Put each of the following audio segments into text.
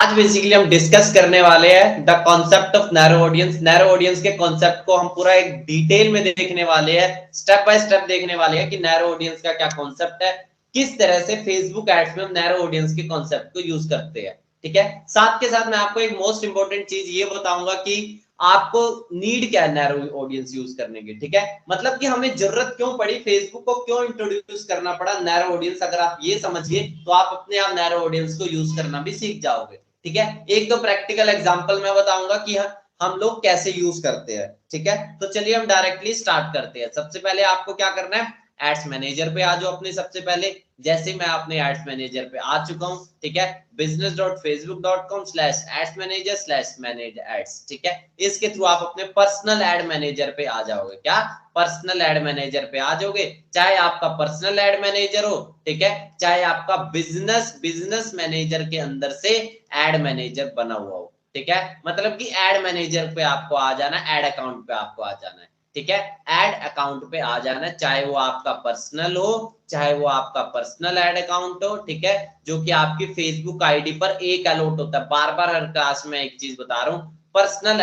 आज बेसिकली हम डिस्कस करने वाले हैं the concept of narrow audience. Narrow audience के कॉन्सेप्ट को हम पूरा एक डिटेल में देखने वाले हैं, स्टेप बाय स्टेप देखने वाले हैं कि नैरो ऑडियंस का क्या कॉन्सेप्ट है, किस तरह से फेसबुक एड्स में हम नैरो ऑडियंस के कॉन्सेप्ट को यूज करते हैं। ठीक है, साथ के साथ मैं आपको एक मोस्ट इंपॉर्टेंट चीज ये बताऊंगा कि आपको नीड क्या है नैरो ऑडियंस यूज करने की। ठीक है, मतलब कि हमें जरूरत क्यों पड़ी, फेसबुक को क्यों इंट्रोड्यूस करना पड़ा नैरो ऑडियंस। अगर आप ये समझिए तो आप अपने आप नैरो ऑडियंस को यूज करना भी सीख जाओगे। ठीक है, एक दो प्रैक्टिकल एग्जांपल मैं बताऊंगा कि हम लोग कैसे यूज करते हैं। ठीक है, तो चलिए हम डायरेक्टली स्टार्ट करते हैं। सबसे पहले आपको क्या करना है, एड्स मैनेजर पे आ जाओ अपने। सबसे पहले जैसे मैं अपने एड्स मैनेजर पे आ चुका हूं, ठीक है, business.facebook.com/ads-manager/manage ads। ठीक है, इसके थ्रू आप अपने पर्सनल एड मैनेजर पे आ जाओगे। क्या, पर्सनल एड मैनेजर पे आ जाओगे। चाहे आपका पर्सनल एड मैनेजर हो, ठीक है, चाहे आपका बिजनेस मैनेजर के अंदर से एड मैनेजर बना हुआ हो। ठीक है, मतलब कि एड मैनेजर पे आपको आ जाना, एड अकाउंट पे आपको आ जाना है। ठीक है, एड अकाउंट पे आ जाना है, चाहे वो आपका पर्सनल हो, चाहे वो आपका पर्सनल एड अकाउंट हो। ठीक है, जो कि आपकी फेसबुक आईडी पर एक अलॉट होता है। बार बार हर क्लास में एक चीज बता रहा हूं, पर्सनल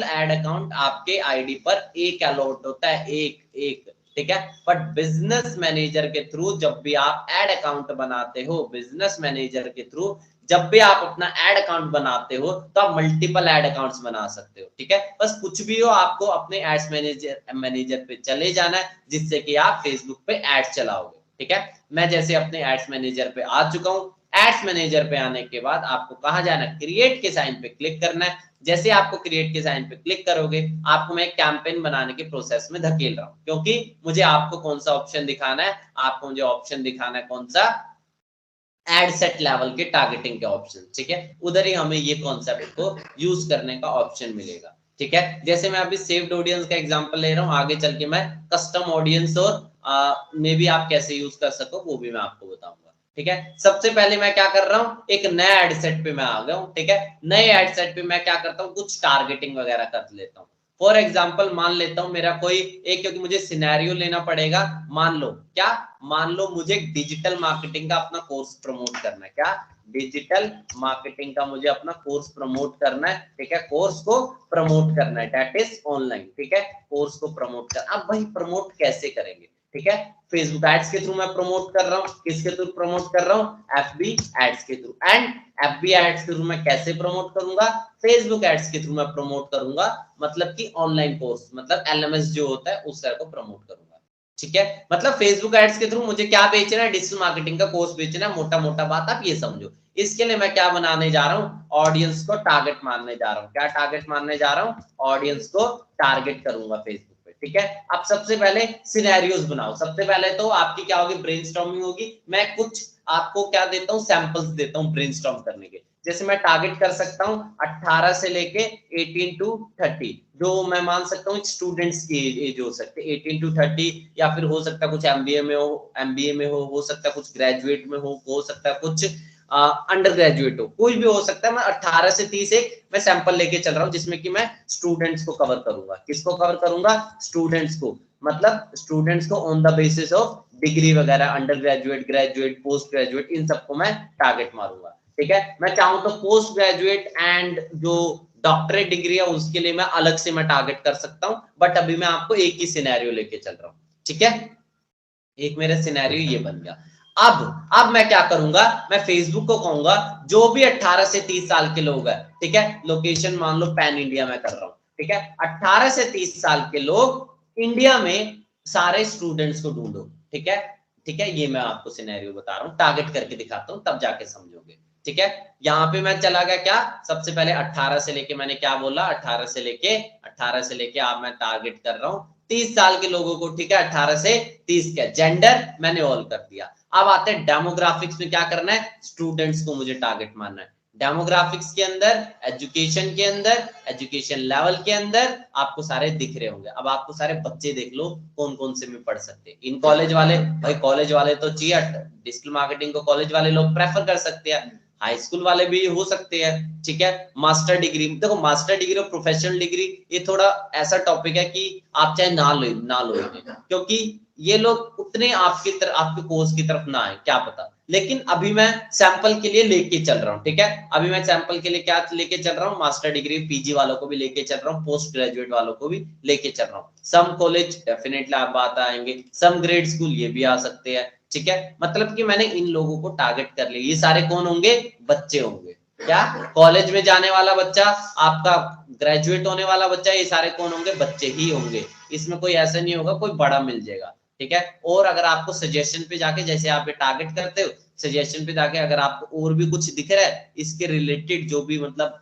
एड अकाउंट आपके आईडी पर एक अलॉट होता है, एक एक। ठीक है, बट बिजनेस मैनेजर के थ्रू जब भी आप एड अकाउंट बनाते हो, बिजनेस मैनेजर के थ्रू जब भी आप अपना एड अकाउंट बनाते हो तो आप मल्टीपल एड अकाउंट्स बना सकते हो। ठीक है, बस कुछ भी हो आपको अपने एड्स मैनेजर पे चले जाना है, जिससे कि आप फेसबुक पे एड चलाओगे। ठीक है, मैं जैसे अपने एड्स मैनेजर पे आ चुका हूं। एड्स मैनेजर पे आने के बाद आपको कहां जाना है, क्रिएट के साइन पे क्लिक करना है। जैसे आपको क्रिएट के साइन पे क्लिक करोगे, आपको मैं एक कैंपेन बनाने के प्रोसेस में धकेल रहा हूं, क्योंकि मुझे आपको कौन सा ऑप्शन दिखाना है, आपको मुझे ऑप्शन दिखाना है कौन सा, एड सेट लेवल के टारगेटिंग के ऑप्शन। ठीक है, उधर ही हमें ये कॉन्सेप्ट को यूज करने का ऑप्शन मिलेगा। ठीक है, जैसे मैं अभी सेव्ड ऑडियंस का एग्जांपल ले रहा हूं, आगे चल के मैं कस्टम ऑडियंस और मे बी आप कैसे यूज कर सको वो भी मैं आपको बताऊंगा। ठीक है, सबसे पहले मैं क्या कर रहा हूं, एक नया एड सेट पे मैं आ गया हूं। ठीक है, नए एड सेट पे मैं क्या करता हूं, कुछ टारगेटिंग वगैरह कर लेता हूं। फॉर एग्जाम्पल मान लेता हूं मेरा कोई एक, क्योंकि मुझे सिनेरियो लेना पड़ेगा। मान लो क्या, मान लो मुझे डिजिटल मार्केटिंग का अपना कोर्स प्रमोट करना है। क्या, डिजिटल मार्केटिंग का मुझे अपना कोर्स प्रमोट करना है। ठीक है, कोर्स को प्रमोट करना है, दैट इज ऑनलाइन। ठीक है, कोर्स को प्रमोट कर, अब भाई प्रमोट कैसे करेंगे। ठीक है, फेसबुक एड्स के थ्रू मैं प्रमोट कर रहा हूँ। किसके थ्रू प्रमोट कर रहा हूँ, एफबी एड्स के थ्रू। एंड एफबी एड्स के थ्रू मैं कैसे प्रमोट करूंगा, फेसबुक एड्स के थ्रू मैं प्रमोट करूंगा, मतलब कि ऑनलाइन कोर्स, मतलब एलएमएस जो होता है उस तरह को प्रमोट करूंगा। ठीक है, मतलब फेसबुक एड्स के थ्रू मुझे क्या बेचना है, डिजिटल मार्केटिंग का कोर्स बेचना है। मोटा मोटा बात आप ये समझो। इसके लिए मैं क्या बनाने जा रहा हूँ, ऑडियंस को टारगेट मारने जा रहा हूँ। क्या टारगेट मारने जा रहा हूँ, ऑडियंस को टारगेट करूंगा फेसबुक पे। ठीक है, अब सबसे पहले सिनेरियोस बनाओ। सबसे पहले तो आपकी क्या होगी, ब्रेनस्टॉर्मिंग होगी। मैं कुछ आपको क्या देता हूँ, सैंपल्स देता हूँ ब्रेनस्टॉर्म करने के। जैसे मैं टारगेट कर सकता हूँ 18 से लेके 18 टू 30, जो मैं मान सकता हूँ स्टूडेंट्स की एज हो सकते हैं 18 टू 30, या फिर हो सकता है कुछ एमबीए में हो सकता है कुछ ग्रेजुएट में हो सकता है कुछ अंडर ग्रेजुएट हो, कोई भी हो सकता है। मैं 18 से 30 एक मैं सैंपल लेके चल रहा हूँ, जिसमें कि मैं स्टूडेंट्स को कवर करूंगा। किसको कवर करूंगा, स्टूडेंट्स को, मतलब स्टूडेंट्स को on the basis of degree वगैरह, under graduate, graduate, post graduate, इन सबको मैं टारगेट मारूंगा। ठीक है, मैं चाहूं तो पोस्ट ग्रेजुएट एंड जो डॉक्टरेट डिग्री है उसके लिए मैं अलग से मैं टारगेट कर सकता हूं, बट अभी मैं आपको एक ही सिनेरियो लेके चल रहा हूं। ठीक है, एक मेरा सिनेरियो ये बन गया। अब मैं क्या करूंगा, मैं फेसबुक को कहूंगा जो भी 18 से 30 साल के लोग हैं, ठीक है, लोकेशन मान लो पैन इंडिया में कर रहा हूं। ठीक है, 18 से 30 साल के लोग इंडिया में सारे स्टूडेंट्स को ढूंढो। ठीक है, ठीक है, ये मैं आपको सिनेरियो बता रहा हूँ, टारगेट करके दिखाता हूँ, तब जाके समझोगे। ठीक है, यहाँ पे मैं चला गया क्या, सबसे पहले 18 से लेके, मैंने क्या बोला, 18 से लेके आप मैं टारगेट कर रहा हूँ 30 साल के लोगों को। ठीक है, 18 से 30 का जेंडर मैंने ऑल कर दिया। अब आते हैं डेमोग्राफिक्स में, क्या करना है, स्टूडेंट्स को मुझे टारगेट मारना है। डेमोग्राफिक्स के अंदर, एजुकेशन के अंदर, एजुकेशन लेवल के अंदर आपको सारे दिख रहे होंगे। अब आपको सारे बच्चे देख लो कौन कौन से में पढ़ सकते हैं। इन कॉलेज वाले, भाई कॉलेज वाले तो चाहिए, डिजिटल मार्केटिंग को कॉलेज वाले लोग प्रेफर कर सकते हैं, हाई स्कूल वाले भी हो सकते हैं। ठीक है, मास्टर डिग्री, देखो मास्टर डिग्री और प्रोफेशनल डिग्री ये थोड़ा ऐसा टॉपिक है कि आप चाहे ना लो, क्योंकि ये लोग उतने आपकी तरफ, आपके कोर्स की तरफ ना आए, क्या पता। लेकिन अभी मैं सैंपल के लिए लेके चल रहा हूँ, ठीक है। अभी मैं सैंपल के लिए क्या लेके चल रहा हूँ, मास्टर डिग्री पीजी वालों को भी लेके चल रहा हूँ, पोस्ट ग्रेजुएट वालों को भी लेके चल रहा हूँ। सम कॉलेज डेफिनेटली आप बात आएंगे, सम ग्रेड स्कूल ये भी आ सकते हैं, ठीक है। मतलब कि मैंने इन लोगों को टारगेट कर लिया। ये सारे कौन होंगे, बच्चे होंगे। क्या कॉलेज में जाने वाला बच्चा, आपका ग्रेजुएट होने वाला बच्चा, ये सारे कौन होंगे, बच्चे ही होंगे। इसमें कोई ऐसा नहीं होगा कोई बड़ा मिल जाएगा, ठीक है। और अगर आपको सजेशन पे जाके, जैसे आप ये टारगेट करते हो, सजेशन पे जाके अगर आपको और भी कुछ दिख रहा है इसके रिलेटेड, जो भी मतलब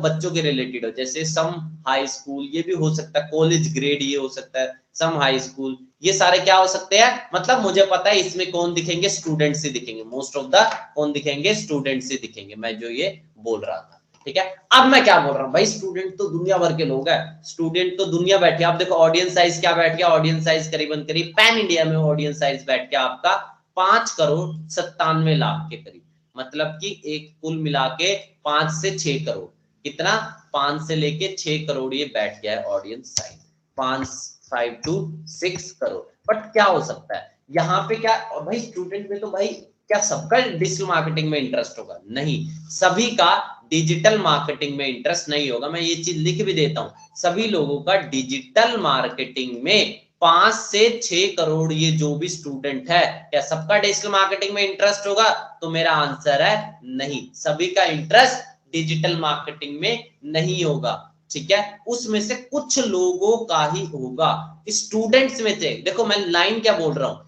बच्चों के रिलेटेड हो, जैसे सम हाई स्कूल, ये भी हो सकता है, कॉलेज ग्रेड ये हो सकता है, सम हाई स्कूल, ये सारे क्या हो सकते हैं। मतलब मुझे पता है इसमें कौन दिखेंगे, स्टूडेंट से दिखेंगे, मोस्ट ऑफ द कौन दिखेंगे, स्टूडेंट से दिखेंगे, मैं जो ये बोल रहा था, ठीक है। अब मैं क्या बोल रहा हूँ भाई, स्टूडेंट तो दुनिया भर के लोग हैं, स्टूडेंट तो दुनिया बैठे। आप देखो ऑडियंस साइज क्या बैठ गया, ऑडियंस साइज करीबन करीब पैन इंडिया में ऑडियंस साइज बैठ गया आपका 5,97,00,000 के करीब। मतलब कि एक कुल मिला के 5 से 6 करोड़, कितना, 5 से लेके 6 करोड़ ये बैठ गया है audience size, 5 to 6 crore. But क्या हो सकता है यहाँ पे, क्या भाई स्टूडेंट में तो भाई क्या सबका डिजिटल मार्केटिंग में इंटरेस्ट होगा, नहीं, सभी का डिजिटल मार्केटिंग में इंटरेस्ट नहीं होगा। मैं ये चीज लिख भी देता हूं, सभी लोगों का डिजिटल मार्केटिंग में 5 से 6 करोड़ ये जो भी स्टूडेंट है, क्या सबका डिजिटल मार्केटिंग में इंटरेस्ट होगा, तो मेरा आंसर है नहीं, सभी का इंटरेस्ट डिजिटल मार्केटिंग में नहीं होगा, ठीक है। उसमें से कुछ लोगों का ही होगा, स्टूडेंट्स में से। देखो मैं लाइन क्या बोल रहा हूं,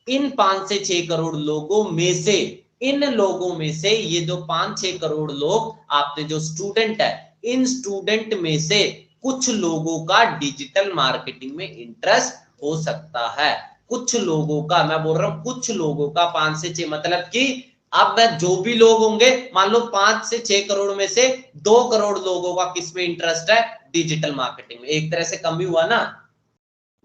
इन 5 से 6 करोड़ लोगों में से, इन लोगों में से ये जो 5-6 करोड़ लोग आपने जो स्टूडेंट है, इन स्टूडेंट में से कुछ लोगों का डिजिटल मार्केटिंग में इंटरेस्ट हो सकता है, कुछ लोगों का, मैं बोल रहा हूं कुछ लोगों का, 5 से 6, मतलब कि अब मैं जो भी लोग होंगे, मान लो 5 से 6 करोड़ में से 2 करोड़ लोगों का किसमें इंटरेस्ट है, डिजिटल मार्केटिंग में। एक तरह से कम ही हुआ ना,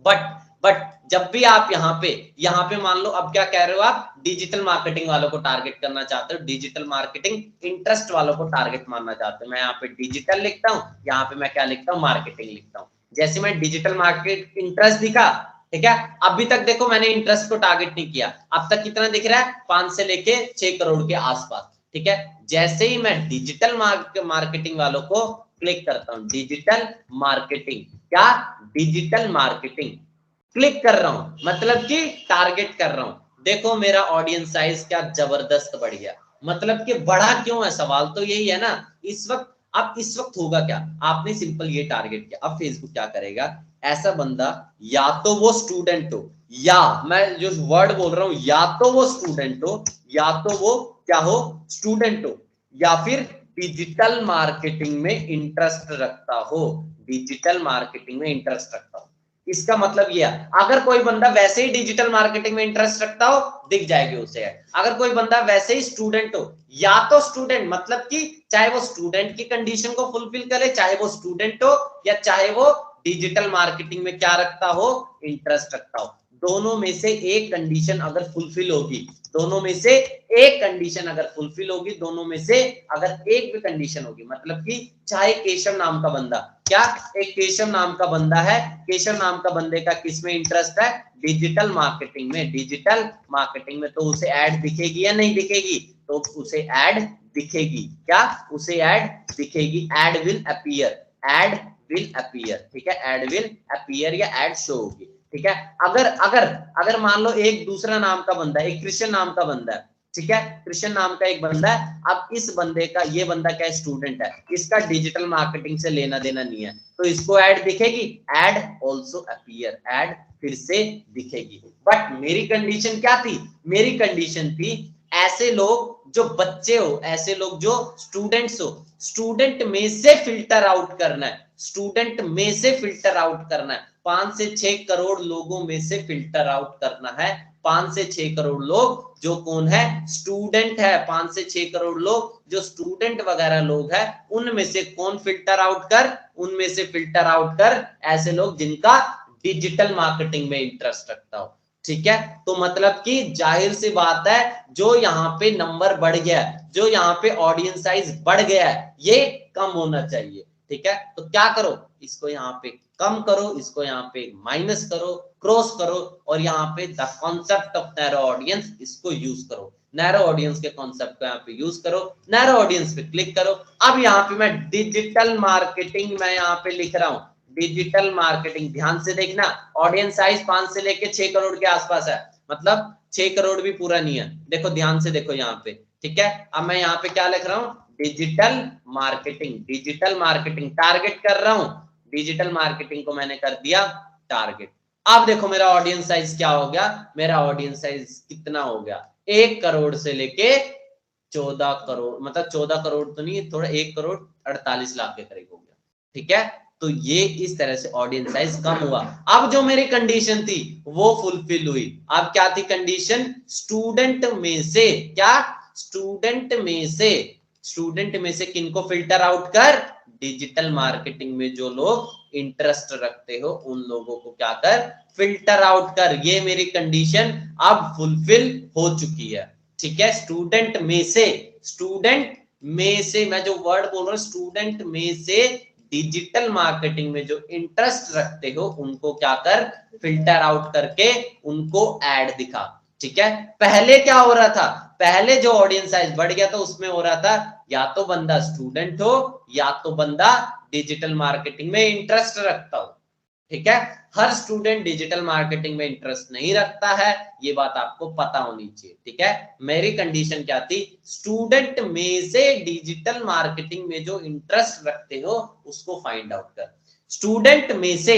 बट जब भी आप यहाँ पे मान लो, अब क्या कह रहे हो आप, डिजिटल मार्केटिंग वालों को टारगेट करना चाहते हो, डिजिटल मार्केटिंग इंटरेस्ट वालों को टारगेट मानना चाहते हो। मैं यहाँ पे डिजिटल लिखता हूँ, यहाँ पे मैं क्या लिखता हूँ, मार्केटिंग लिखता हूँ। जैसे मैं डिजिटल मार्केट इंटरेस्ट दिखा, ठीक है, अभी तक देखो मैंने इंटरेस्ट को टारगेट नहीं किया, अब तक कितना दिख रहा है, 5 से लेके 6 करोड़ के आसपास, ठीक है। जैसे ही मैं डिजिटल मार्केटिंग वालों को क्लिक करता हूँ, डिजिटल मार्केटिंग, क्या, डिजिटल मार्केटिंग क्लिक कर रहा हूं, मतलब कि टारगेट कर रहा हूं, देखो मेरा ऑडियंस साइज क्या जबरदस्त बढ़ गया। मतलब कि बढ़ा क्यों है, सवाल तो यही है ना इस वक्त। अब इस वक्त होगा क्या, आपने सिंपल ये टारगेट किया, अब फेसबुक क्या करेगा, ऐसा बंदा या तो वो स्टूडेंट हो, या मैं जो वर्ड बोल रहा हूं, या तो वो स्टूडेंट हो, या तो वो क्या हो, स्टूडेंट हो, या फिर डिजिटल मार्केटिंग में इंटरेस्ट रखता हो, डिजिटल मार्केटिंग में इंटरेस्ट रखता हो। इसका मतलब यह है, अगर कोई बंदा वैसे ही डिजिटल मार्केटिंग में इंटरेस्ट रखता हो, दिख जाएगी उसे। अगर कोई बंदा वैसे ही स्टूडेंट हो, या तो स्टूडेंट, मतलब कि चाहे वो स्टूडेंट की कंडीशन को फुलफिल करे, चाहे वो स्टूडेंट हो, या चाहे वो डिजिटल मार्केटिंग में क्या रखता हो, इंटरेस्ट रखता हो, दोनों में से एक कंडीशन अगर फुलफिल होगी, दोनों में से एक कंडीशन अगर फुलफिल होगी, दोनों में से अगर एक भी कंडीशन होगी, मतलब कि चाहे केशव नाम का बंदा, क्या, एक केशव नाम का बंदा है, केशव नाम का बंदे का किसमें इंटरेस्ट है, डिजिटल मार्केटिंग में, डिजिटल मार्केटिंग में, तो उसे ऐड दिखेगी या नहीं दिखेगी, तो उसे ऐड दिखेगी, क्या, उसे ऐड दिखेगी, add will appear, add will appear, ठीक है, ऐड विल अपीयर या ऐड शो होगी, ठीक है। अगर अगर अगर मान लो एक दूसरा नाम का बंदा, एक कृष्ण नाम का बंदा है, ठीक है, कृष्ण नाम का एक बंदा है, अब इस बंदे का, ये बंदा क्या स्टूडेंट है, इसका डिजिटल मार्केटिंग से लेना देना नहीं है, तो इसको ऐड दिखेगी, ऐड ऑल्सो अपीयर, ऐड फिर से दिखेगी। बट मेरी कंडीशन क्या थी, मेरी कंडीशन थी ऐसे लोग जो बच्चे हो, ऐसे लोग जो स्टूडेंट्स हो, स्टूडेंट में से फिल्टर आउट करना है, स्टूडेंट में से फिल्टर आउट करना है, 5 से 6 करोड़ लोगों में से फिल्टर आउट करना है, 5 से 6 करोड़ लोग जो कौन है, स्टूडेंट है, 5 से 6 करोड़ लोग जो स्टूडेंट वगैरह लोग हैं, उनमें से कौन फिल्टर आउट कर, उनमें से फिल्टर आउट कर ऐसे लोग जिनका डिजिटल मार्केटिंग में इंटरेस्ट रखता हो, ठीक है। तो मतलब कि जाहिर सी बात है, जो यहाँ पे नंबर बढ़ गया, जो यहाँ पे ऑडियंस साइज बढ़ गया है, ये कम होना चाहिए, ठीक है। तो क्या करो, इसको यहाँ पे कम करो, इसको यहाँ पे माइनस करो, क्रॉस करो, और यहाँ पे the concept of narrow audience इसको यूज करो। नैरो ऑडियंस के कॉन्सेप्ट को यहाँ पे यूज करो, नैरो ऑडियंस पे क्लिक करो। अब यहाँ पे मैं डिजिटल मार्केटिंग मैं यहाँ पे लिख रहा हूँ, डिजिटल मार्केटिंग। ध्यान से देखना, ऑडियंस साइज 5 से लेके 6 करोड़ के आसपास है, मतलब 6 करोड़ भी पूरा नहीं है। देखो ध्यान से देखो यहाँ पे, ठीक है। अब मैं यहाँ पे क्या लिख रहा हूँ, digital marketing, digital marketing target कर रहा हूँ, डिजिटल मार्केटिंग को मैंने कर दिया टारगेट। अब देखो मेरा ऑडियंस साइज क्या हो गया, मेरा ऑडियंस साइज कितना हो गया, 1 करोड़ से लेके 14 करोड़, मतलब 14 करोड़ तो नहीं, थोड़ा 1 करोड़ 48 लाख के करीब हो गया, ठीक है। तो ये इस तरह से ऑडियंस साइज कम हुआ। अब जो मेरी कंडीशन थी वो फुलफिल हुई। अब क्या थी कंडीशन, स्टूडेंट में से, क्या, स्टूडेंट में से किनको फिल्टर आउट कर, डिजिटल मार्केटिंग में जो लोग इंटरेस्ट रखते हो उन लोगों को क्या कर, फिल्टर आउट कर। ये मेरी कंडीशन अब फुलफिल हो चुकी है, ठीक है। स्टूडेंट में से मैं जो वर्ड बोल रहा हूं, स्टूडेंट में से डिजिटल मार्केटिंग में जो इंटरेस्ट रखते हो उनको क्या कर, फिल्टर आउट करके उनको ऐड दिखा, ठीक है। पहले क्या हो रहा था, पहले जो ऑडियंस साइज बढ़ गया था उसमें हो रहा था या तो बंदा स्टूडेंट हो या तो बंदा डिजिटल मार्केटिंग में इंटरेस्ट रखता हो, ठीक है। हर स्टूडेंट डिजिटल मार्केटिंग में इंटरेस्ट नहीं रखता है, ये बात आपको पता होनी चाहिए, ठीक है। मेरी कंडीशन क्या थी, स्टूडेंट में से डिजिटल मार्केटिंग में जो इंटरेस्ट रखते हो उसको फाइंड आउट कर। स्टूडेंट में से,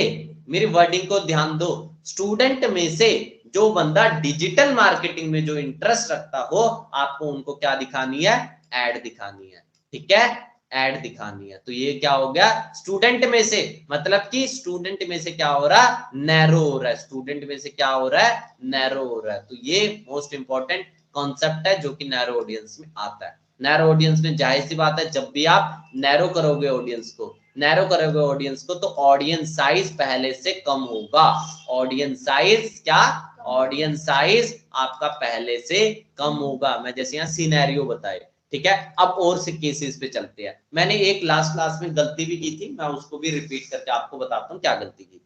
मेरी वर्डिंग को ध्यान दो, स्टूडेंट में से जो बंदा डिजिटल मार्केटिंग में जो इंटरेस्ट रखता हो आपको उनको क्या दिखानी है, ऐड दिखानी है, ठीक है, ऐड दिखानी है। तो ये क्या हो गया, स्टूडेंट में से, मतलब कि स्टूडेंट में से क्या हो रहा है, नैरो हो रहा है, स्टूडेंट में से क्या हो रहा है, नैरो हो रहा है। तो ये मोस्ट इंपॉर्टेंट कॉन्सेप्ट है जो कि नैरो ऑडियंस में आता है। नैरो ऑडियंस में जाहिर सी बात है जब भी आप नैरो करोगे ऑडियंस को, नैरो करोगे ऑडियंस को, तो ऑडियंस साइज पहले से कम होगा। ऑडियंस साइज क्या, ऑडियंस साइज आपका पहले से कम होगा। मैं जैसे यहाँ सिनेरियो बताए, ठीक है। अब और से केसेस पे चलते हैं। मैंने एक लास्ट क्लास में गलती भी की थी, मैं उसको भी रिपीट करके आपको बताता हूँ क्या गलती की थी,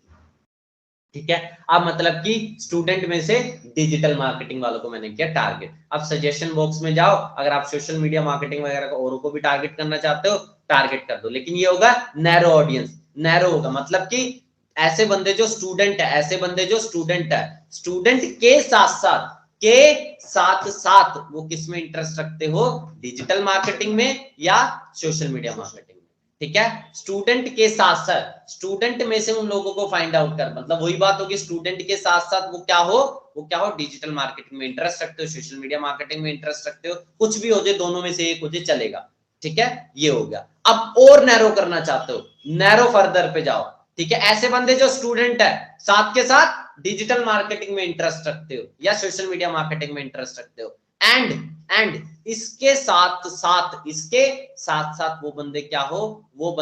ठीक है। अब मतलब कि स्टूडेंट में से डिजिटल मार्केटिंग वालों को मैंने किया टारगेट। अब सजेशन बॉक्स में जाओ, अगर आप सोशल मीडिया मार्केटिंग वगैरह को औरों को भी टारगेट करना चाहते हो टारगेट कर दो, लेकिन ये होगा नैरो ऑडियंस। नैरो होगा मतलब कि ऐसे बंदे जो स्टूडेंट है, ऐसे बंदे जो स्टूडेंट है, स्टूडेंट के साथ साथ वो किस में इंटरेस्ट रखते हो, डिजिटल मार्केटिंग में या सोशल मीडिया मार्केटिंग में, ठीक है। स्टूडेंट के साथ साथ, स्टूडेंट में से उन लोगों को फाइंड आउट कर, मतलब वही बात होगी, स्टूडेंट के साथ साथ वो क्या हो, डिजिटल मार्केटिंग में इंटरेस्ट रखते हो, सोशल मीडिया मार्केटिंग में इंटरेस्ट रखते हो, कुछ भी हो जाए, दोनों में से एक हो जाए चलेगा, ठीक है। ये हो गया। अब और नैरो करना चाहते हो, नैरो फर्दर पे जाओ, ठीक है। ऐसे बंदे जो स्टूडेंट है साथ के साथ डिजिटल मार्केटिंग में इंटरेस्ट रखते हो या सोशल मीडिया मार्केटिंग में इंटरेस्ट रखते हो, एंड इसके साथ साथ वो बंदे क्या हो, वो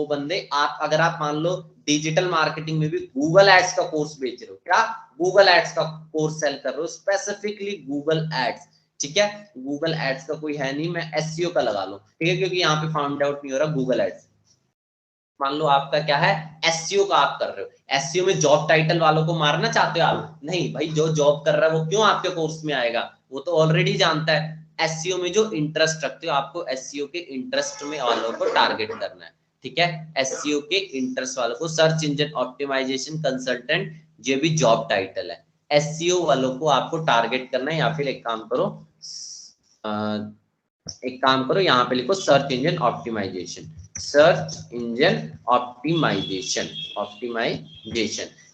बंदे आप, अगर आप मान लो डिजिटल मार्केटिंग में भी गूगल एड्स का कोर्स बेच रहे हो, क्या गूगल एड्स का कोर्स सेल कर रहे हो, स्पेसिफिकली गूगल एड्स, ठीक है। गूगल एड्स का कोई है नहीं, मैं एसईओ का लगा लो, ठीक है, क्योंकि यहाँ पे फाउंड आउट नहीं हो रहा गूगल एड्स। मान लो आपका क्या है, एसईओ का आप कर रहे हो, एसईओ में जॉब टाइटल वालों को मारना चाहते हो आप, नहीं भाई, जो जॉब कर रहा है वो क्यों आपके कोर्स में आएगा, वो तो ऑलरेडी जानता है। एसईओ में जो इंटरेस्ट रखते हो आपको एसईओ के इंटरेस्ट में वालों को टारगेट करना है, ठीक है। एसईओ के इंटरेस्ट वालों को, सर्च इंजन ऑप्टिमाइजेशन कंसल्टेंट, ये भी जॉब टाइटल है, एसईओ वालों को आपको टारगेट करना है। या फिर एक काम करो, यहाँ पे लिखो search engine optimisation, search engine optimisation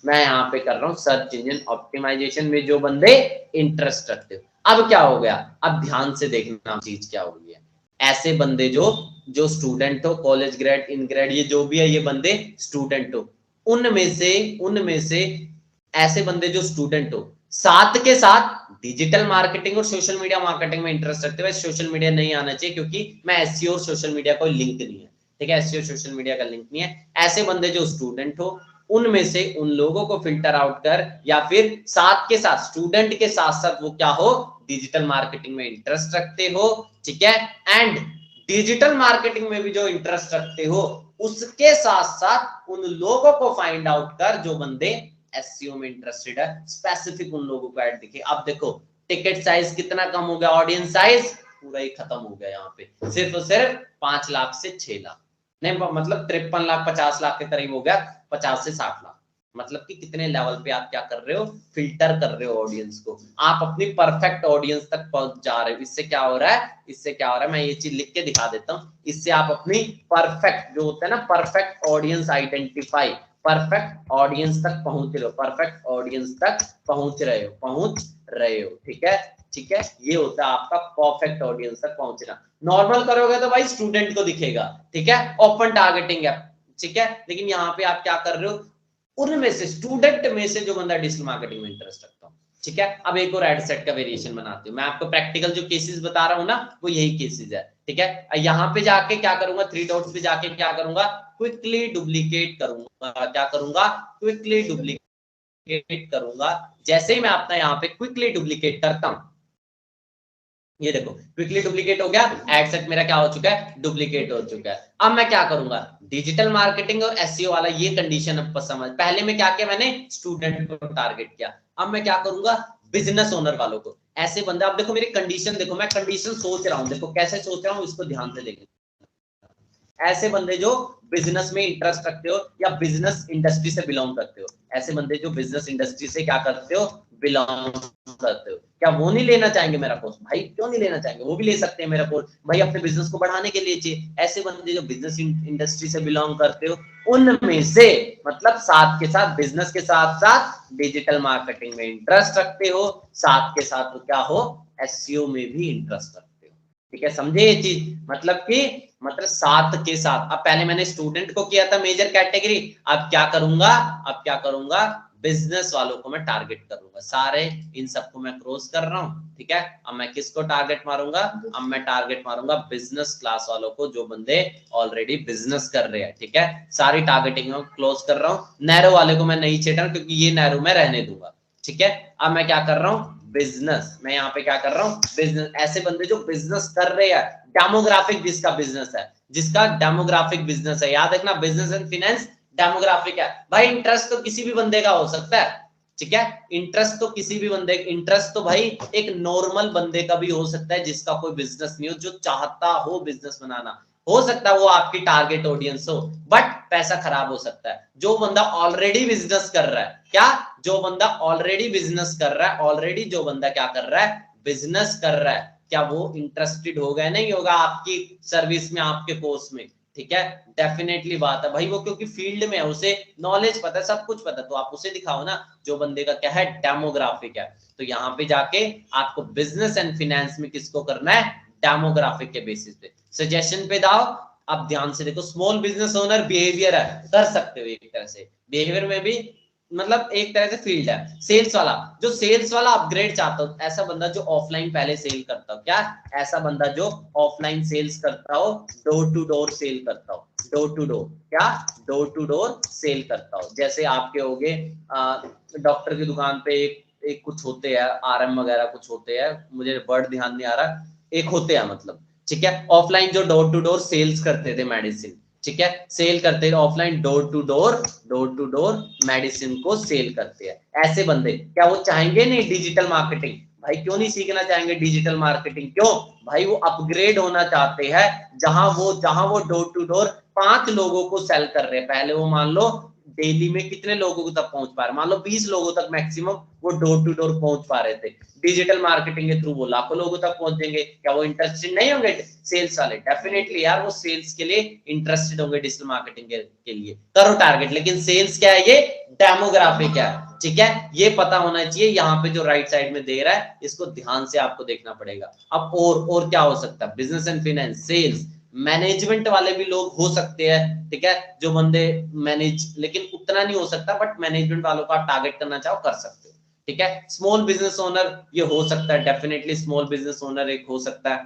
मैं यहाँ पे कर रहा हूँ सर्च इंजन ऑप्टिमाइजेशन में जो बंदे इंटरेस्ट रखते हो। अब क्या हो गया, अब ध्यान से देखना चीज क्या हो गई है, ऐसे बंदे जो स्टूडेंट हो, कॉलेज ग्रेड, इन ग्रेड, ये जो भी है, ये बंदे स्टूडेंट हो, उनमें से ऐसे बंदे जो स्टूडेंट हो साथ के साथ डिजिटल मार्केटिंग और सोशल मीडिया मार्केटिंग में इंटरेस्ट रखते हुए, सोशल मीडिया नहीं आना चाहिए क्योंकि मैं एसईओ और सोशल मीडिया को लिंक नहीं है, ठीक है, एसईओ सोशल मीडिया का लिंक नहीं है। ऐसे बंदे जो स्टूडेंट हो उनमें से उन लोगों को फिल्टर आउट कर, या फिर साथ के साथ, स्टूडेंट के साथ साथ वो क्या हो, डिजिटल मार्केटिंग में इंटरेस्ट रखते हो, ठीक है। एंड डिजिटल मार्केटिंग में भी जो इंटरेस्ट रखते हो उसके साथ साथ उन लोगों को फाइंड आउट कर जो बंदे एसईओ में इंटरेस्टेड है, स्पेसिफिक उन लोगों को ऐड दिखे। अब देखो टिकट साइज कितना कम हो गया, ऑडियंस साइज पूरा ही खत्म हो गया यहाँ पे, सिर्फ और सिर्फ 5 लाख से 6 लाख, नहीं मतलब 53 लाख 50 लाख के करीब हो गया, 50 से 60 लाख। मतलब कि कितने लेवल पे आप क्या कर रहे हो, फिल्टर कर रहे हो ऑडियंस को, आप अपनी परफेक्ट ऑडियंस तक पहुंच जा रहे हो। इससे क्या हो रहा है, इससे क्या हो रहा है, मैं ये चीज लिख के दिखा देता हूँ। इससे आप अपनी परफेक्ट जो होता है ना, perfect audience identify, perfect audience तक पहुंच रहे हो, परफेक्ट ऑडियंस तक पहुंच रहे हो, ठीक है, ठीक है। ये होता है आपका परफेक्ट ऑडियंस तक पहुंचना। नॉर्मल करोगे तो भाई स्टूडेंट को दिखेगा, ठीक है, ओपन टारगेटिंग है, ठीक है। लेकिन यहाँ पे आप क्या कर रहे हो, उनमें से स्टूडेंट में से जो बंदा डिजिटल मार्केटिंग में इंटरेस्ट रखता हूँ, ठीक है। अब एक और एड सेट का वेरिएशन बनाते हूँ मैं आपको, प्रैक्टिकल जो केसेस बता रहा हूँ ना, वो यही केसेस है, ठीक है। यहाँ पे जाके क्या करूंगा, 3 डॉट्स पे जाके क्या करूंगा, क्विकली डुप्लीकेट करूंगा, क्या करूंगा, क्विकली डुप्लीकेट करूंगा। जैसे ही मैं अपना यहाँ पे क्विकली डुप्लीकेट करता हूँ, ये देखो क्विकली डुप्लीकेट हो गया, एड सेट मेरा क्या हो चुका है, डुप्लीकेट हो चुका है। अब मैं क्या करूंगा, डिजिटल मार्केटिंग और एसईओ वाला ये कंडीशन अब समझ, पहले में क्या किया मैंने, स्टूडेंट को टारगेट किया, अब मैं क्या करूंगा, बिजनेस ओनर वालों को, ऐसे बंदा। अब देखो मेरी कंडीशन देखो, मैं कंडीशन सोच रहा हूँ, देखो कैसे सोच रहा हूँ, इसको ध्यान से देखो। ऐसे बंदे जो बिजनेस में इंटरेस्ट रखते हो या बिजनेस इंडस्ट्री से बिलोंग करते हो, ऐसे बंदे जो बिजनेस इंडस्ट्री से क्या करते हो, बिलोंग करते हो, क्या वो नहीं लेना चाहेंगे मेरा कोर्स? भाई क्यों नहीं लेना चाहेंगे, वो भी ले सकते हैं मेरा कोर्स, भाई अपने बिजनेस को बढ़ाने के लिए चाहिए। ऐसे बंदे जो बिजनेस इंडस्ट्री से बिलोंग करते हो, उनमें से मतलब साथ के साथ बिजनेस के साथ साथ डिजिटल मार्केटिंग में इंटरेस्ट रखते हो, साथ के साथ क्या हो, एसईओ में भी इंटरेस्ट रखते हो, ठीक है, समझे ये चीज। मतलब साथ के साथ, अब पहले मैंने स्टूडेंट को किया था मेजर कैटेगरी, अब क्या करूंगा, बिजनेस वालों को मैं टारगेट करूंगा, सारे इन सबको मैं क्रॉस कर रहा हूं, ठीक है। अब मैं किसको टारगेट मारूंगा, अब मैं टारगेट मारूंगा बिजनेस क्लास वालों को, जो बंदे ऑलरेडी बिजनेस कर रहे हैं, ठीक है। सारी टारगेटिंग में क्लोज कर रहा हूँ, नैरो वाले को मैं नहीं छेड़ रहा हूं, क्योंकि ये नैरो में रहने दूंगा, ठीक है। अब मैं क्या कर रहा हूँ, बिजनेस, मैं यहाँ पे क्या कर रहा हूँ, बिजनेस, ऐसे बंदे जो बिजनेस कर रहे हैं, डेमोग्राफिक जिसका बिजनेस है, जिसका डेमोग्राफिक बिजनेस है, याद रखना बिजनेस एंड फाइनेंस डेमोग्राफिक है। भाई इंटरेस्ट तो किसी भी बंदे का हो सकता है, ठीक है, इंटरेस्ट तो किसी भी बंदे, इंटरेस्ट तो भाई एक नॉर्मल बंदे का भी हो सकता है, जिसका कोई बिजनेस नहीं हो, जो चाहता हो बिजनेस बनाना, हो सकता है वो आपकी टारगेट ऑडियंस हो, बट पैसा खराब हो सकता है। जो बंदा ऑलरेडी बिजनेस कर रहा है, क्या, जो बंदा ऑलरेडी बिजनेस कर रहा है, ऑलरेडी जो बंदा क्या कर रहा है, बिजनेस कर रहा है, क्या वो इंटरेस्टेड होगा, नहीं होगा आपकी सर्विस में, आपके कोर्स में, ठीक है। डेफिनेटली बात है भाई, वो क्योंकि फील्ड में है, उसे नॉलेज पता है, सब कुछ पता है, तो आप उसे दिखाओ ना, जो बंदे का क्या है, डेमोग्राफिक है। तो यहाँ पे जाके आपको बिजनेस एंड फाइनेंस में किसको करना है, डेमोग्राफिक के बेसिस पे, सजेशन पे दाओ। अब ध्यान से देखो, स्मॉल बिजनेस ओनर बिहेवियर है, कर सकते हो एक तरह से, बिहेवियर में भी मतलब एक तरह से फील्ड है। सेल्स वाला, जो सेल्स वाला अपग्रेड चाहता हो, ऐसा बंदा जो ऑफलाइन पहले सेल करता हो, क्या, ऐसा बंदा जो ऑफलाइन सेल्स करता हो, डोर टू डोर सेल करता हो, डोर टू डोर, क्या, डोर टू डोर सेल करता हो। जैसे आपके हो गए डॉक्टर की दुकान पे एक कुछ होते हैं, आरएम वगैरह कुछ होते हैं, मुझे वर्ड ध्यान नहीं आ रहा, एक होते हैं मतलब, ठीक है, ऑफलाइन जो डोर टू डोर सेल्स करते थे मेडिसिन, ठीक है, सेल करते हैं offline, door to door medicine को सेल करते हैं। ऐसे बंदे क्या वो चाहेंगे नहीं डिजिटल मार्केटिंग? भाई क्यों नहीं सीखना चाहेंगे डिजिटल मार्केटिंग, क्यों भाई, वो अपग्रेड होना चाहते हैं, जहां वो डोर टू डोर 5 लोगों को सेल कर रहे हैं, पहले वो मान लो डेली में कितने लोगों तक पहुंच पा रहे, मान लो 20 लोगों तक मैक्सिमम वो डोर टू डोर पहुंच पा रहे थे, डिजिटल मार्केटिंग के थ्रू वो लाखों लोगों तक पहुंचेंगे। क्या वो इंटरेस्टेड नहीं होंगे सेल्स वाले? डेफिनेटली यार, वो सेल्स के लिए इंटरेस्टेड होंगे, डिजिटल मार्केटिंग के लिए करो टारगेट। लेकिन सेल्स क्या है, ये डेमोग्राफिक है, ठीक है, ये पता होना चाहिए। यहाँ पे जो राइट साइड में दे रहा है, इसको ध्यान से आपको देखना पड़ेगा। अब और क्या हो सकता है, business and finance, sales, management वाले भी लोग हो सकते हैं, ठीक है, जो बंदे मैनेज, लेकिन उतना नहीं हो सकता, बट मैनेजमेंट वालों को आप टारगेट करना चाहो कर सकते हो, ठीक है। स्मॉल बिजनेस ओनर ये हो सकता है, डेफिनेटली स्मॉल बिजनेस ओनर एक हो सकता है।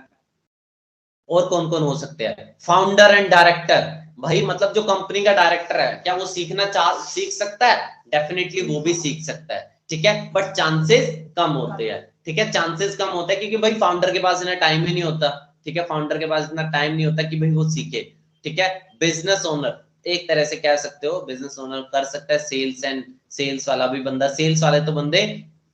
और कौन कौन हो सकते हैं, फाउंडर एंड डायरेक्टर, भाई मतलब जो कंपनी का डायरेक्टर है, क्या वो सीख सकता है? डेफिनेटली वो भी सीख सकता है, ठीक है, बट चांसेस कम होते हैं, ठीक है, चांसेस कम होता है, क्योंकि भाई फाउंडर के पास इतना टाइम ही नहीं होता, ठीक है, फाउंडर के पास इतना टाइम नहीं होता कि भाई वो सीखे, ठीक है। बिजनेस ओनर एक तरह से कह सकते हो, बिजनेस ओनर कर सकता है, सेल्स एंड सेल्स वाला भी बंदा, सेल्स वाले तो बंदे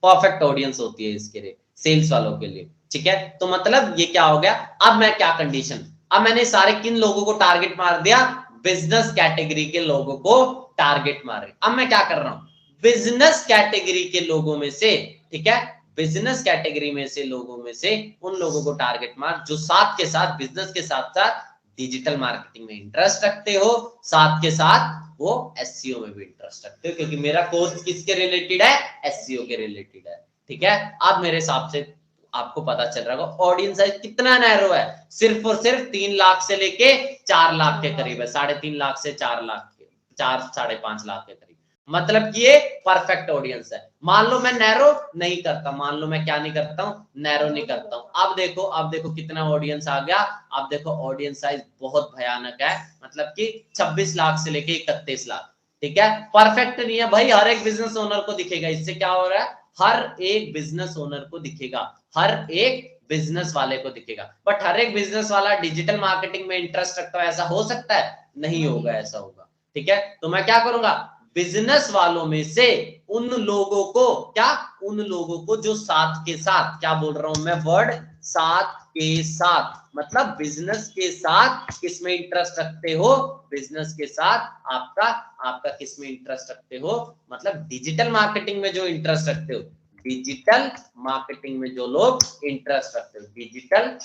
परफेक्ट ऑडियंस होती है इसके लिए, सेल्स वालों के लिए, ठीक है। तो मतलब ये क्या हो गया, अब मैं क्या कंडीशन, अब मैंने सारे किन लोगों को टारगेट मार दिया, बिजनेस कैटेगरी के लोगों को टारगेट मार रहे। अब मैं क्या कर रहा हूं, बिजनेस कैटेगरी के लोगों में से, ठीक है, बिजनेस कैटेगरी में से लोगों में से उन लोगों को टारगेट मार जो साथ के साथ बिजनेस के साथ साथ डिजिटल मार्केटिंग में इंटरेस्ट रखते हो, साथ के साथ वो एसईओ में भी इंटरेस्ट रखते हो, क्योंकि मेरा कोर्स किसके रिलेटेड है, एसईओ के रिलेटेड है, ठीक है। अब मेरे हिसाब से आपको पता चल रहा होगा ऑडियंस साइज कितना नैरो है, सिर्फ और सिर्फ 3 लाख से लेके 4 लाख के करीब है, 3.5 लाख से 4 लाख के 4-5.5 लाख के करीब, मतलब कि ये परफेक्ट ऑडियंस है। मान लो मैं नैरो नहीं करता, मान लो मैं क्या नहीं करता हूं, नैरो नहीं करता हूं। अब देखो कितना ऑडियंस आ गया, अब देखो ऑडियंस साइज बहुत भयानक है, मतलब कि 26 लाख से लेके 31 लाख, ठीक है। परफेक्ट नहीं है भाई, हर एक बिजनेस ओनर को दिखेगा, इससे क्या हो रहा है, हर एक बिजनेस ओनर को दिखेगा, हर एक बिजनेस वाले को दिखेगा, बट हर एक बिजनेस वाला डिजिटल मार्केटिंग में इंटरेस्ट रखता है, ऐसा हो सकता है, नहीं होगा, ऐसा होगा, ठीक है। तो मैं क्या करूंगा, बिजनेस वालों में से उन लोगों को, क्या, उन लोगों को जो साथ के साथ, क्या बोल रहा हूं मैं वर्ड, साथ के साथ, मतलब बिजनेस के साथ किसमें इंटरेस्ट रखते हो, बिजनेस के साथ आपका आपका किसमें इंटरेस्ट रखते हो, मतलब डिजिटल मार्केटिंग में जो इंटरेस्ट रखते हो, डिजिटल मार्केटिंग में जो लोग इंटरेस्ट रखते हो, डिजिटल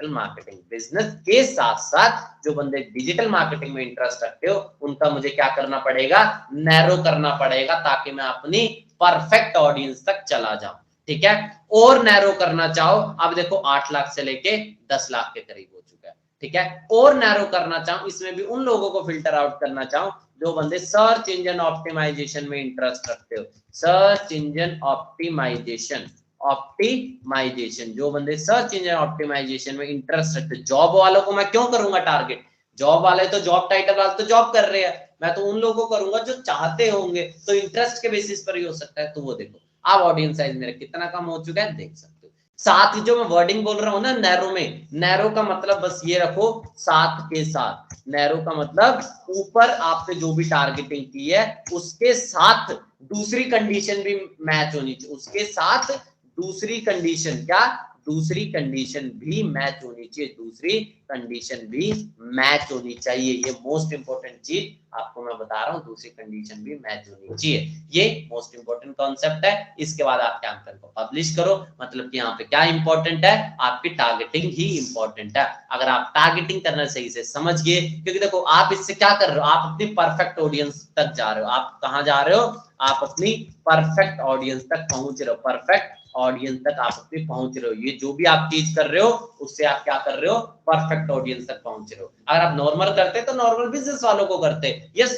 मार्केटिंग बिजनेस के साथ साथ जो बंदे डिजिटल मार्केटिंग में इंटरेस्ट रखते हो, उनका मुझे क्या करना पड़ेगा, नैरो करना पड़ेगा, ताकि मैं अपनी परफेक्ट ऑडियंस तक चला जाऊं, ठीक है। और नैरो करना चाहो, अब देखो 8 लाख से लेके 10 लाख के करीब हो चुका है, ठीक है। और नैरो करना चाहूं, इसमें भी उन लोगों को फिल्टर आउट करना चाहूं जो बंदे सर्च इंजन ऑप्टिमाइजेशन में इंटरेस्ट रखते हो, सर्च इंजन ऑप्टिमाइजेशन जो बंदे सर्च इंजन ऑप्टिमाइजेशन में इंटरेस्ट रखते, जॉब वालों को मैं क्यों करूंगा टारगेट, जॉब वाले तो जॉब टाइटल वाले तो जॉब कर रहे हैं, मैं तो उन लोगों को करूंगा जो चाहते होंगे, तो इंटरेस्ट के बेसिस पर ही हो सकता है। तो वो देखो अब ऑडियंस साइज मेरा कितना कम हो चुका है, देख सकते हो। साथ ही जो मैं वर्डिंग बोल रहा हूं ना नैरो में, नैरो का मतलब बस ये रखो, साथ के साथ, नैरो का मतलब ऊपर आपने जो भी टारगेटिंग की है उसके साथ दूसरी कंडीशन भी मैच होनी चाहिए, उसके साथ दूसरी कंडीशन, क्या, दूसरी कंडीशन भी मैच होनी चाहिए, दूसरी कंडीशन भी मैच होनी चाहिए, ये मोस्ट इंपोर्टेंट चीज आपको मैं बता रहा हूं, दूसरी कंडीशन भी मैच होनी चाहिए, ये मोस्ट इंपोर्टेंट कॉन्सेप्ट है। इसके बाद आप कैंपेन को पब्लिश करो, मतलब कि यहाँ पे क्या इंपॉर्टेंट है, आपकी टारगेटिंग ही इंपॉर्टेंट है। अगर आप टारगेटिंग करना सही से समझ गए, क्योंकि देखो आप इससे क्या कर रहे हो, आप अपनी परफेक्ट ऑडियंस तक जा रहे हो, आप कहाँ जा रहे हो, आप अपनी परफेक्ट ऑडियंस तक पहुंच रहे हो, परफेक्ट ऑडियंस तक आप अपनी पहुंच रहे हो, ये जो भी आप चीज कर रहे हो उससे आप क्या कर रहे हो, परफेक्ट ऑडियंस तक पहुंच रहे हो। अगर आप नॉर्मल करते तो नॉर्मल बिजनेस वालों को करते, यस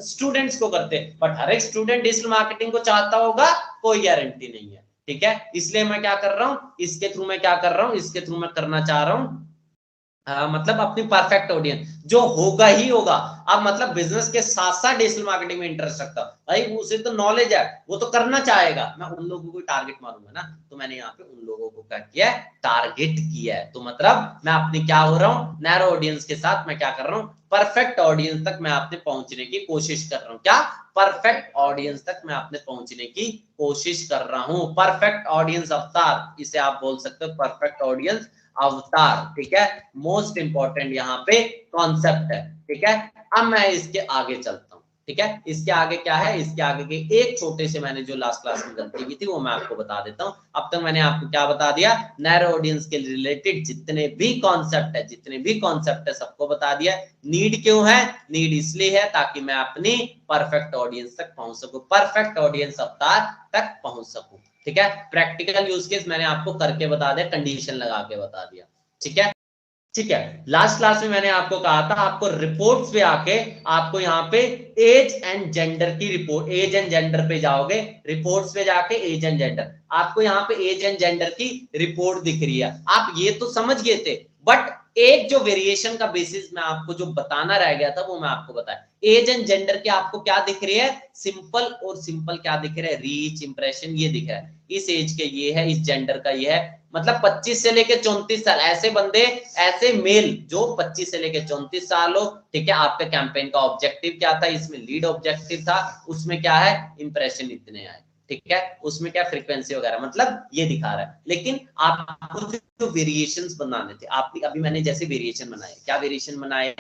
स्टूडेंट्स को करते, बट हर एक स्टूडेंट डिजिटल मार्केटिंग को चाहता होगा, कोई गारंटी नहीं है, ठीक है। इसलिए मैं क्या कर रहा हूं, इसके थ्रू मैं क्या कर रहा हूं, इसके थ्रू मैं करना चाह रहा हूं मतलब अपनी परफेक्ट ऑडियंस जो होगा ही होगा। अब मतलब बिजनेस के साथ साथ डिजिटल मार्केटिंग में इंटरेस्ट रखता भाई, उसे तो नॉलेज है, वो तो करना चाहेगा, मैं उन लोगों को टारगेट मारूंगा ना, तो मैंने यहाँ पे उन लोगों को क्या किया है, टारगेट किया है। तो मतलब मैं अपनी क्या हो रहा हूँ, नैरो ऑडियंस के साथ मैं क्या कर रहा हूँ, परफेक्ट ऑडियंस तक मैं अपने पहुंचने की कोशिश कर रहा हूँ, क्या, परफेक्ट ऑडियंस तक मैं अपने पहुंचने की कोशिश कर रहा हूँ, परफेक्ट ऑडियंस अवतार, इसे आप बोल सकते हो परफेक्ट ऑडियंस अवतार, ठीक है। मोस्ट इंपॉर्टेंट यहाँ पे कॉन्सेप्ट है, ठीक है। अब मैं इसके आगे चलता हूँ, ठीक है। इसके आगे क्या है, इसके आगे के एक छोटे से मैंने जो लास्ट क्लास में गलती की थी वो मैं आपको बता देता हूँ। अब तक मैंने आपको क्या बता दिया, नैरो ऑडियंस के रिलेटेड जितने भी कॉन्सेप्ट है सबको बता दिया। नीड क्यों है, नीड इसलिए है ताकि मैं अपनी परफेक्ट ऑडियंस तक पहुंच सकूं, परफेक्ट ऑडियंस अवतार तक पहुंच सकूं, ठीक है। प्रैक्टिकल यूज केस मैंने आपको करके बता दिया, कंडीशन लगा के बता दिया, ठीक है। ठीक है, लास्ट क्लास में मैंने आपको कहा था आपको रिपोर्ट्स पे आके आपको यहाँ पे एज एंड जेंडर की रिपोर्ट, एज एंड जेंडर पे जाओगे, रिपोर्ट्स पे जाके एज एंड जेंडर, आपको यहाँ पे एज एंड जेंडर की रिपोर्ट दिख रही है, आप ये तो समझ गए थे, बट एक जो वेरिएशन का बेसिस में आपको जो बताना रह गया था वो मैं आपको बताया। एज एंड जेंडर के आपको क्या दिख रही है, सिंपल, और सिंपल क्या दिख रहा है, रीच, इंप्रेशन, ये दिख रहा है, इस एज के ये है, इस जेंडर का ये है, मतलब 25 से लेके 34 साल, ऐसे बंदे, ऐसे मेल जो 25 से लेके 34 साल हो, ठीक है। आपके कैंपेन का ऑब्जेक्टिव क्या था, इसमें लीड ऑब्जेक्टिव था, उसमें क्या है, इंप्रेशन इतने आए, ठीक है, उसमें क्या फ्रीक्वेंसी वगैरह मतलब ये दिखा रहा है। लेकिन आपको जो वेरिएशंस बनाने थे, आप अभी मैंने जैसे वेरिएशन बनाए, क्या वेरिएशन बनाए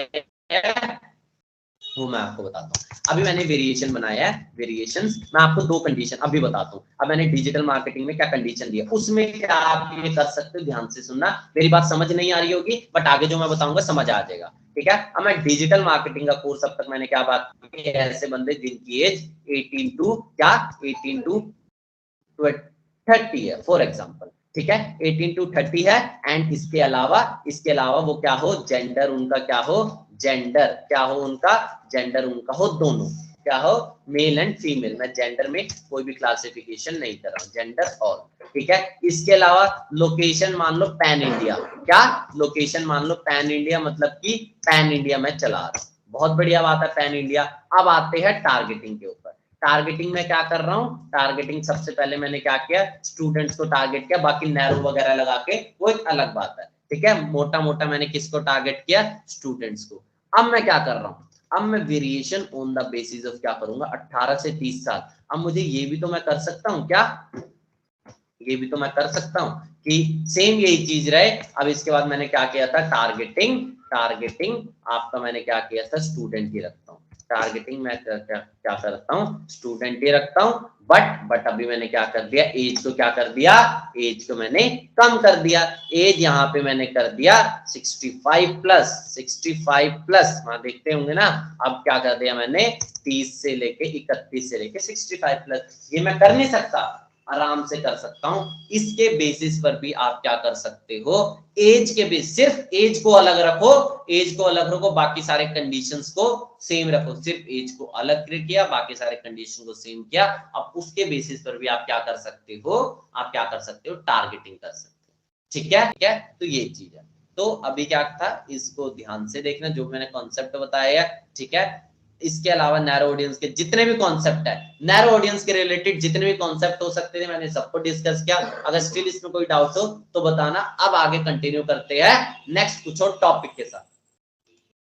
वो मैं आपको बताता हूँ। अभी मैंने वेरिएशन बनाया है, वेरिएशंस मैं आपको दो कंडीशन अभी बताता हूँ। अब मैंने डिजिटल मार्केटिंग में क्या कंडीशन दिया, उसमें क्या आप ये कर सकते हो, ध्यान से सुनना, मेरी बात समझ नहीं आ रही होगी बट आगे जो मैं बताऊंगा समझ आ जाएगा, ठीक है। अब मैं डिजिटल मार्केटिंग का कोर्स अब तक मैंने क्या बात की, ऐसे बंदे जिनकी एज 18 टू क्या 18 टू 30 है फॉर एग्जांपल, ठीक है, 18 टू 30 है। एंड इसके अलावा वो क्या हो, जेंडर उनका क्या हो, जेंडर क्या हो उनका, जेंडर उनका हो दोनों, क्या हो, मेल एंड फीमेल। मैं जेंडर में कोई भी क्लासिफिकेशन नहीं कर रहा हूँ, जेंडर ऑल, ठीक है। इसके अलावा लोकेशन मान लो पैन इंडिया, क्या लोकेशन मान लो पैन इंडिया, मतलब कि पैन इंडिया में चला रहा हूँ, बहुत बढ़िया बात है पैन इंडिया। अब आते हैं टारगेटिंग के ऊपर। टारगेटिंग में क्या कर रहा हूँ, टारगेटिंग सबसे पहले मैंने क्या किया, स्टूडेंट्स को टारगेट किया, बाकी नैरो वगैरह लगा के वो एक अलग बात है, ठीक है। मोटा मोटा मैंने किसको टारगेट किया, स्टूडेंट्स को। अब मैं क्या कर रहा हूँ, अब मैं variation on the basis of क्या करूंगा, 18 से 30 साल। अब मुझे ये भी तो मैं कर सकता हूँ, क्या ये भी तो मैं कर सकता हूँ कि सेम यही चीज रहे। अब इसके बाद मैंने क्या किया था, टारगेटिंग आपका मैंने क्या किया था, स्टूडेंट ही रखता हूँ। टारगेटिंग मैं क्या करता हूँ, स्टूडेंट ही रखता हूँ। बट अभी मैंने क्या कर दिया, एज को क्या कर दिया, एज को मैंने कम कर दिया। एज यहाँ पे मैंने कर दिया 65 प्लस, वहां देखते होंगे ना। अब क्या कर दिया मैंने, 30 से लेके 31 से लेके 65 प्लस। ये मैं कर नहीं सकता, आराम से कर सकता हूं। इसके बेसिस पर भी आप क्या कर सकते हो, एज के बेस, सिर्फ एज को अलग रखो, एज को अलग रखो, बाकी सारे कंडीशंस को सेम रखो। सिर्फ एज को अलग किया, बाकी सारे कंडीशन को सेम किया। अब उसके बेसिस पर भी आप क्या कर सकते हो, आप क्या कर सकते हो, टारगेटिंग कर सकते हो, ठीक है। तो ये चीज है। तो अभी क्या था, इसको ध्यान से देखना जो मैंने कॉन्सेप्ट बताया है, ठीक है। इसके अलावा नैरो ऑडियंस के जितने भी कॉन्सेप्ट है, नैरो ऑडियंस के रिलेटेड जितने भी कॉन्सेप्ट हो सकते थे, मैंने सबको डिस्कस किया। अगर स्टिल इसमें कोई डाउट हो तो बताना। अब आगे कंटिन्यू करते हैं नेक्स्ट कुछ और टॉपिक के साथ।